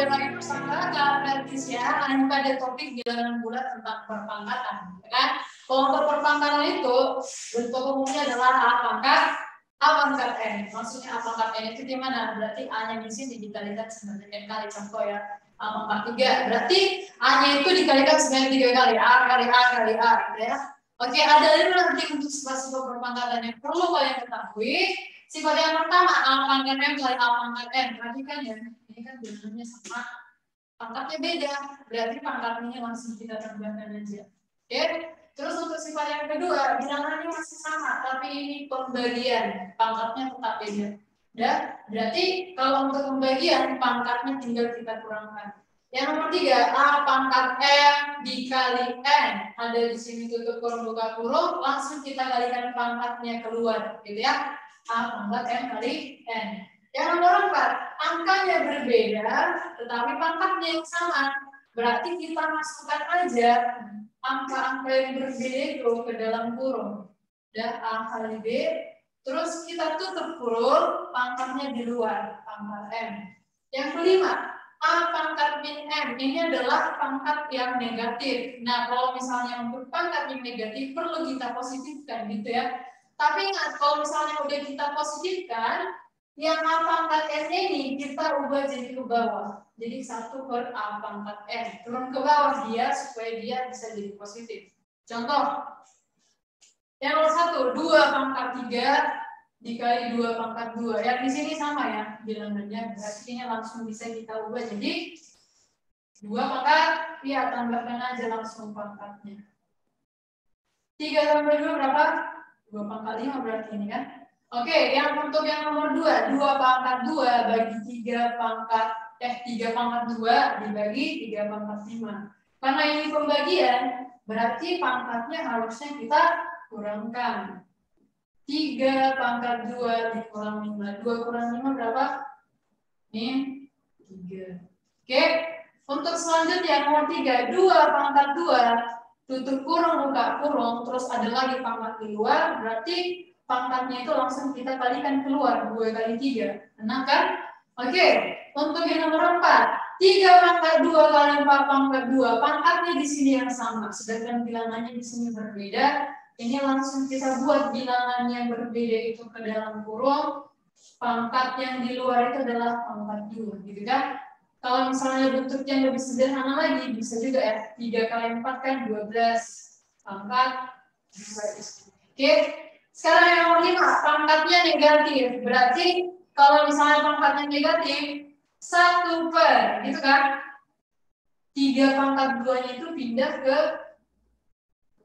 kembali lagi bersama Kak Tisya pada topik bilangan bulat tentang perpangkatan, ya kan? Kelompok perpangkatan itu bentuk umumnya adalah A pangkat N. Maksudnya A pangkat N itu gimana? Berarti A-nya di sini dikalikan 9 kali. Contoh ya, A pangkat 3. Berarti A-nya itu dikalikan 9 kali. A kali A kali A, gitu ya. Oke, ada lagi nanti untuk sifat-sifat perpangkatan yang perlu kalian ketahui. Sifat yang pertama, A pangkat M kali A pangkat N. Perhatikan ya, ini kan bilangannya sama, pangkatnya beda. Berarti pangkatnya langsung kita tambahkan aja. Oke, terus untuk sifat yang kedua, bilangannya masih sama, tapi ini pembagian, pangkatnya tetap beda. Ya, berarti kalau untuk pembagian, pangkatnya tinggal kita kurangkan. Yang nomor 3, A pangkat M dikali N. Ada di sini tutup kurung buka kurung, langsung kita kalikan pangkatnya keluar, gitu ya. A pangkat M kali N. Yang nomor 4, angkanya berbeda, tetapi pangkatnya yang sama. Berarti kita masukkan aja angka-angka yang berbeda itu ke dalam kurung. Dan A kali B, terus kita tutup kurung, pangkatnya di luar, pangkat M. Yang kelima, A pangkat min M, ini adalah pangkat yang negatif. Nah, kalau misalnya untuk pangkat yang negatif, perlu kita positifkan, gitu ya. Tapi ingat, kalau misalnya udah kita positifkan, yang A pangkat N ini kita ubah jadi ke bawah. Jadi 1 per A pangkat N. Turun ke bawah dia supaya dia bisa jadi positif. Contoh, yang nomor 1, 2 pangkat 3 dikali 2 pangkat 2. Yang di sini sama ya bilangannya. Berarti ini langsung bisa kita ubah jadi 2 pangkat, ya tambahkan aja langsung pangkatnya. 3 tambah 2 berapa? 2 pangkat 5 berarti ini kan. Oke, yang untuk yang nomor 2, 2 pangkat 2 bagi 3 pangkat 3 pangkat 2 dibagi 3 pangkat 5. Karena ini pembagian, berarti pangkatnya harusnya kita kurangkan. 3 pangkat 2 dikurang 5. 2 kurang 5 berapa? Ini 3. Oke, untuk selanjutnya nomor 3, 2 pangkat 2 tutup kurung buka kurung, terus ada lagi pangkat di luar, berarti pangkatnya itu langsung kita kalikan keluar, 2 kali 3. Enak kan? Oke, untuk yang nomor 4, 3 pangkat 2 kali 4 pangkat 2, pangkatnya di sini yang sama, sedangkan bilangannya di sini berbeda. Ini langsung kita buat bilangan yang berbeda itu ke dalam kurung, pangkat yang di luar itu adalah pangkat 2, gitu kan? Kalau misalnya bentuknya lebih sederhana lagi, bisa juga ya, 3 kali 4 kan 12, pangkat 2. Oke, sekarang yang nomor 5, pangkatnya negatif. Berarti kalau misalnya pangkatnya negatif, 1 per, gitu kan? 3 pangkat 2-nya itu pindah ke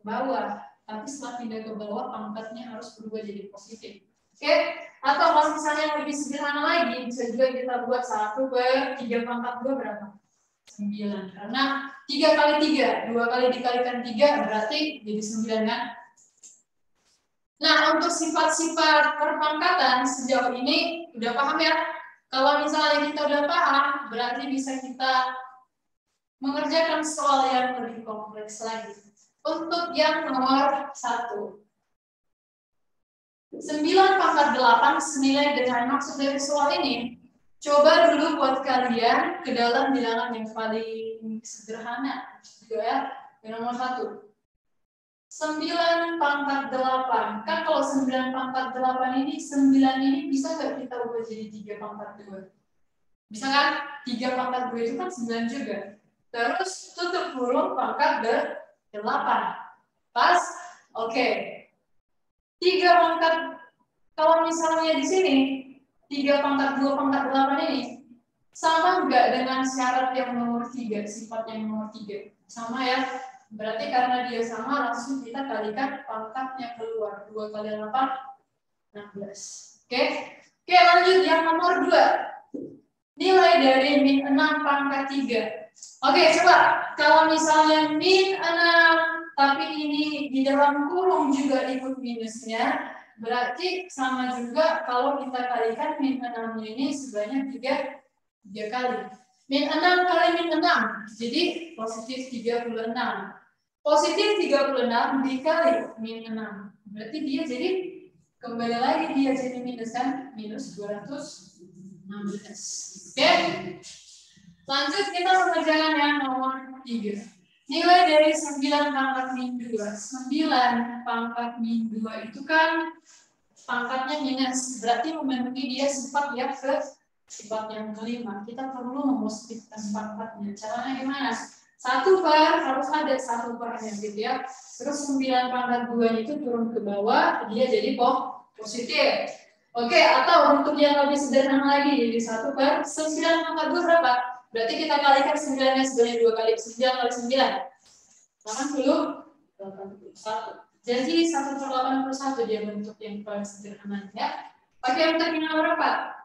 bawah. Tapi setelah pindah ke bawah, pangkatnya harus berubah jadi positif. Oke? Atau kalau misalnya lebih sederhana lagi, bisa juga kita buat 1 per 3 pangkat 2 berapa? 9. Karena 3 kali 3, 2 kali dikalikan 3, berarti jadi 9 kan? Nah, untuk sifat-sifat perpangkatan sejauh ini udah paham ya? Kalau misalnya kita udah paham, berarti bisa kita mengerjakan soal yang lebih kompleks lagi. Untuk yang nomor 1, 9 pangkat 8 senilai dengan maksud dari soal ini. Coba dulu buat kalian ke dalam bilangan yang paling sederhana. Juga ya, yang nomor 1. 9 pangkat 8. Kan kalau 9 pangkat 8 ini, 9 ini bisa nggak kita ubah jadi 3 pangkat 2? Bisa kan? 3 pangkat 2 itu kan 9 juga. Terus tutup kurung pangkat 8. Pas? Oke. 3 pangkat, kalau misalnya di sini, 3 pangkat 2 pangkat 8 ini, sama nggak dengan syarat yang nomor 3, sifat yang nomor 3? Sama ya. Berarti karena dia sama, langsung kita kalikan pangkatnya keluar. 2 kali 8, 16. Oke, lanjut yang nomor 2. Nilai dari min 6 pangkat 3. Oke, coba. Kalau misalnya min 6, tapi ini di dalam kurung juga ikut minusnya, berarti sama juga kalau kita kalikan min 6 ini sebanyak 3 kali. Min 6 kali min 6, jadi positif 36. Positif 36 dikali min 6. Berarti dia jadi, kembali lagi dia jadi minus kan? Minus 216. Oke? Lanjut kita mengerjakan yang nomor 3. Nilai dari 9 pangkat min 2. 9 pangkat min 2 itu kan pangkatnya minus. Berarti memenuhi dia sifat yang ke sifat yang kelima. Kita perlu mepositifkan pangkatnya. Caranya gimana? 1 per harus ada 1 pernya gitu ya. Terus 9 pangkat 2 itu turun ke bawah, dia jadi positif. Oke, atau untuk yang lebih sederhana lagi, jadi 1 per 9 pangkat 2 berapa? Berarti kita kalikan 9-nya sebanyak 2 kali 9 kali 9. 81. Jadi 1 per 81 dia bentuk yang paling sederhana ya. Pakai untuk yang berapa?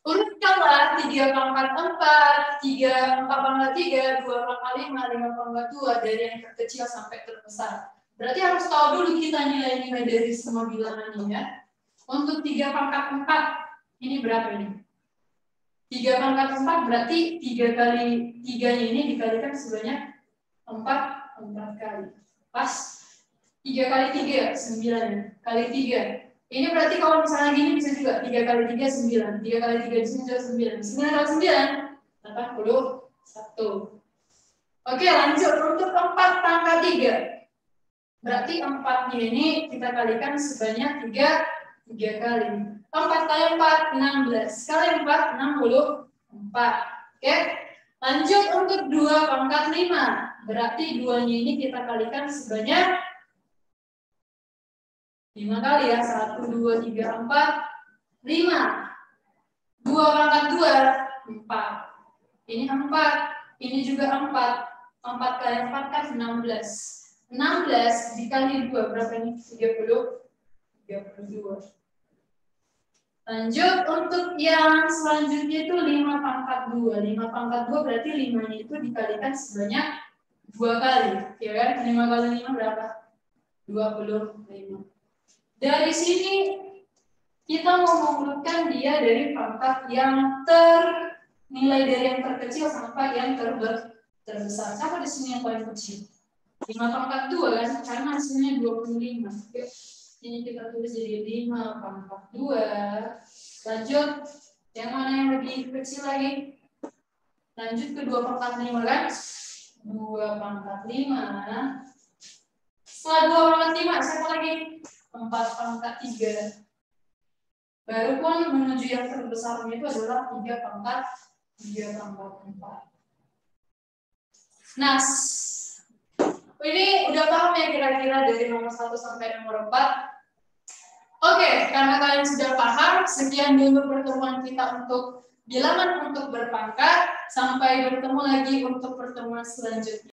Urutkanlah 3 pangkat 4, 3 pangkat 3, 2 pangkat 5, 5 pangkat 2 dari yang terkecil sampai terbesar. Berarti harus tahu dulu kita nilai-nilai dari semua bilangan ini ya. Untuk 3 pangkat 4, ini berapa ini? 3 pangkat 4 berarti 3 kali 3-nya ini dikalikan sebanyak 4 kali. Pas 3 kali 3, 9 kali 3. Ini berarti kalau misalnya gini bisa juga 3 kali 3, 9. 3 kali 3 bisa juga 9. 9 kali 9, 81. Oke, lanjut. Untuk 4 pangkat 3. Berarti 4-nya ini kita kalikan sebanyak 3 kali. 4 kali 4, 16. Kali 4, 64. Oke. Lanjut untuk 2 pangkat 5. Berarti 2-nya ini kita kalikan sebanyak 5 kali ya. 1, 2, 3, 4, 5. 2 pangkat 2, 4. Ini 4. Ini juga 4. 4 kali 4 kan 16. 16 dikali 2 berapa ini? 32. Lanjut untuk yang selanjutnya itu 5 pangkat 2. 5 pangkat 2 berarti 5-nya itu dikalikan sebanyak 2 kali. Ya kan? 5 kali 5 berapa? 25. Dari sini kita mau mengurutkan dia dari pangkat yang ternilai dari yang terkecil sampai yang terbesar. Siapa di sini yang paling kecil? 5 pangkat 2 kan? Karena hasilnya 25. Oke. Ini kita tulis jadi 5 pangkat 2. Lanjut, yang mana yang lebih kecil lagi? Lanjut ke 2 pangkat 5 kan? 2 pangkat 5. Setelah 2 pangkat 5, siapa lagi? 4 pangkat 3. Baru pun menuju yang terbesarnya itu adalah 3 pangkat 4. Nah, ini udah paham ya kira-kira dari nomor 1 sampai nomor 4? Oke, karena kalian sudah paham, sekian dulu pertemuan kita untuk bilangan untuk berpangkat. Sampai bertemu lagi untuk pertemuan selanjutnya.